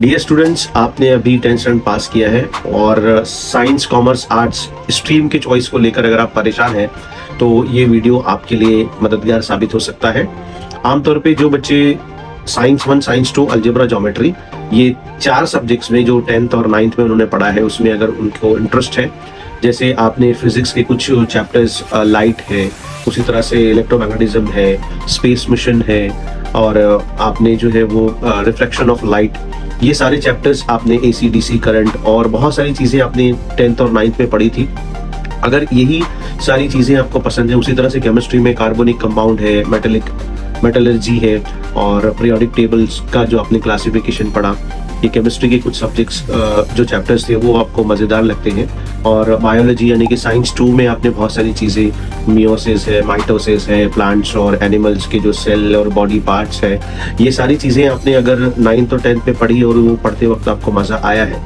Dear students, आपने अभी 10th standard पास किया है और साइंस कॉमर्स आर्ट्स स्ट्रीम के चॉइस को लेकर अगर आप परेशान हैं तो ये वीडियो आपके लिए मददगार साबित हो सकता है। आमतौर पे जो बच्चे साइंस 1, साइंस 2, अलजेब्रा, ज्योमेट्री, ये 4 सब्जेक्ट्स में जो 10th और 9th में उन्होंने पढ़ा है उसमें अगर उनको इंटरेस्ट है, जैसे आपने फिजिक्स के कुछ चैप्टर्स लाइट है, उसी तरह से इलेक्ट्रोमैग्नेटिज्म है, स्पेस मिशन है और आपने जो है वो रिफ्लेक्शन ऑफ लाइट, ये सारे चैप्टर्स आपने एसी डीसी करंट और बहुत सारी चीज़ें आपने 10th और 9th में पढ़ी थी। अगर यही सारी चीज़ें आपको पसंद है, उसी तरह से केमिस्ट्री में कार्बोनिक कंपाउंड है, मेटलर्जी है और पीरियोडिक टेबल्स का जो आपने क्लासिफिकेशन पढ़ा, ये केमिस्ट्री के कुछ सब्जेक्ट्स जो चैप्टर्स थे वो आपको मज़ेदार लगते हैं। और बायोलॉजी यानी कि साइंस 2 में आपने बहुत सारी चीज़ें, मियोसिस है, माइटोसिस है, प्लांट्स और एनिमल्स के जो सेल और बॉडी पार्ट्स है, ये सारी चीज़ें आपने अगर 9th और 10th में पढ़ी और वो पढ़ते वक्त आपको मज़ा आया है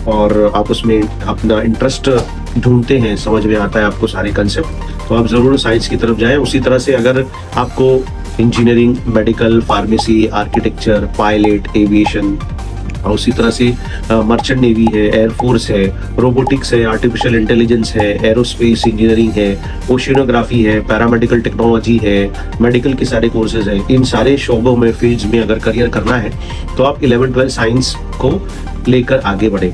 और आप उसमें अपना इंटरेस्ट ढूंढते हैं, समझ में आता है आपको सारे कंसेप्ट, तो आप ज़रूर साइंस की तरफ जाएं। उसी तरह से अगर आपको engineering, medical, pharmacy, architecture, pilot, aviation और उसी तरह से मर्चेंट नेवी है, एयरफोर्स है, रोबोटिक्स है, आर्टिफिशियल इंटेलिजेंस है, एरोस्पेस इंजीनियरिंग है, ओशियोनोग्राफी है, पैरामेडिकल टेक्नोलॉजी है, मेडिकल के सारे कोर्सेज हैं, इन सारे शोबों में, फील्ड्स में अगर करियर करना है तो आप 11th-12th साइंस को लेकर आगे बढ़े।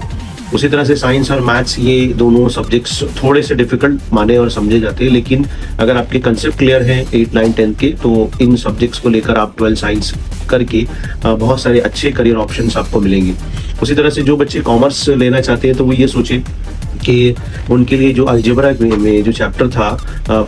उसी तरह से साइंस और मैथ्स, ये दोनों सब्जेक्ट्स थोड़े से डिफिकल्ट माने और समझे जाते हैं, लेकिन अगर आपके कंसेप्ट क्लियर हैं 8, 9, 10 के, तो इन सब्जेक्ट्स को लेकर आप 12th साइंस करके बहुत सारे अच्छे करियर ऑप्शंस आपको मिलेंगे। उसी तरह से जो बच्चे कॉमर्स लेना चाहते हैं तो वो ये सोचें कि उनके लिए जो अलजेब्रा में जो चैप्टर था,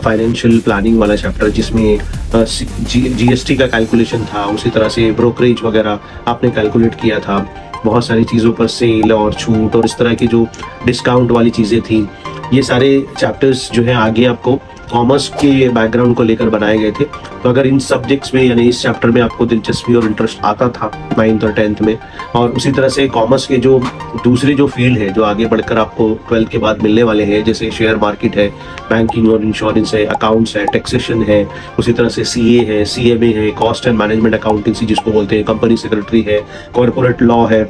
फाइनेंशियल प्लानिंग वाला चैप्टर, जिसमें जीएसटी का कैलकुलेशन था, उसी तरह से ब्रोकरेज वगैरह आपने कैलकुलेट किया था, बहुत सारी चीज़ों पर सेल और छूट और इस तरह की जो डिस्काउंट वाली चीज़ें थी, ये सारे चैप्टर्स जो है आगे आपको कॉमर्स के बैकग्राउंड को लेकर बनाए गए थे। तो अगर इन सब्जेक्ट्स में यानी इस चैप्टर में आपको दिलचस्पी और इंटरेस्ट आता था 9th और 10th में, और उसी तरह से कॉमर्स के जो दूसरी जो फील्ड है जो आगे बढ़कर आपको 12th के बाद मिलने वाले हैं, जैसे शेयर मार्केट है, बैंकिंग और इंश्योरेंस है, अकाउंट्स है, टैक्सेशन है, उसी तरह से सीए है, सीएमए है, कॉस्ट एंड मैनेजमेंट अकाउंटिंग जिसको बोलते हैं, कंपनी सेक्रेटरी है, कॉर्पोरेट लॉ है,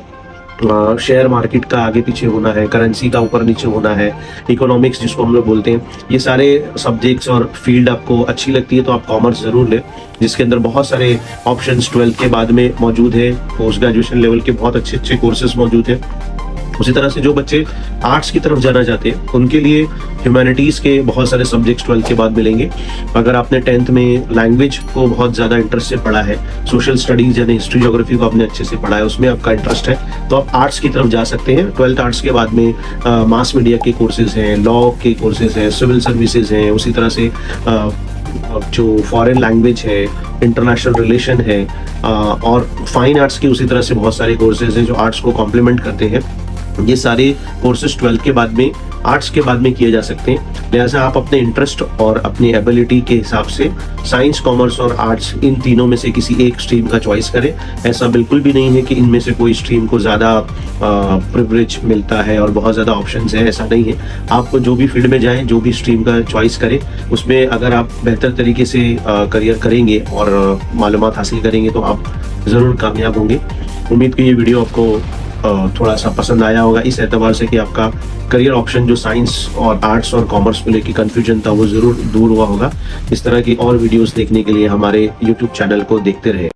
शेयर मार्केट का आगे पीछे होना है, करेंसी का ऊपर नीचे होना है, इकोनॉमिक्स जिसको हम लोग बोलते हैं, ये सारे सब्जेक्ट्स और फील्ड आपको अच्छी लगती है तो आप कॉमर्स ज़रूर लें, जिसके अंदर बहुत सारे ऑप्शंस 12th के बाद में मौजूद है। पोस्ट ग्रेजुएशन लेवल के बहुत अच्छे अच्छे कोर्सेज मौजूद हैं। उसी तरह से जो बच्चे आर्ट्स की तरफ जाना चाहते हैं उनके लिए ह्यूमैनिटीज़ के बहुत सारे सब्जेक्ट्स 12th के बाद मिलेंगे। अगर आपने 10th में लैंग्वेज को बहुत ज़्यादा इंटरेस्ट से पढ़ा है, सोशल स्टडीज़ यानी हिस्ट्री ज्योग्राफी को आपने अच्छे से पढ़ा है, उसमें आपका इंटरेस्ट है, तो आप आर्ट्स की तरफ जा सकते हैं। 12th आर्ट्स के बाद में मास मीडिया के कोर्सेज हैं, लॉ के कोर्सेज हैं, सिविल सर्विसेज हैं, उसी तरह से जो फॉरेन लैंग्वेज है, इंटरनेशनल रिलेशन है और फाइन आर्ट्स के उसी तरह से बहुत सारे कोर्सेज हैं जो आर्ट्स को कॉम्प्लीमेंट करते हैं। ये सारे कोर्सेज 12th के बाद में, आर्ट्स के बाद में किए जा सकते हैं। लिहाजा आप अपने इंटरेस्ट और अपनी एबिलिटी के हिसाब से साइंस, कॉमर्स और आर्ट्स, इन तीनों में से किसी एक स्ट्रीम का चॉइस करें। ऐसा बिल्कुल भी नहीं है कि इनमें से कोई स्ट्रीम को ज़्यादा प्रिविलेज मिलता है और बहुत ज़्यादा ऑप्शंस हैं, ऐसा नहीं है। आप जो भी फील्ड में जाएं, जो भी स्ट्रीम का चॉइस करें, उसमें अगर आप बेहतर तरीके से करियर करेंगे और मालूमात हासिल करेंगे तो आप ज़रूर कामयाब होंगे। उम्मीद कि ये वीडियो आपको थोड़ा सा पसंद आया होगा, इस एतबार से कि आपका करियर ऑप्शन जो साइंस और आर्ट्स और कॉमर्स को लेकर कन्फ्यूजन था वो ज़रूर दूर हुआ होगा। इस तरह की और वीडियोस देखने के लिए हमारे YouTube चैनल को देखते रहे।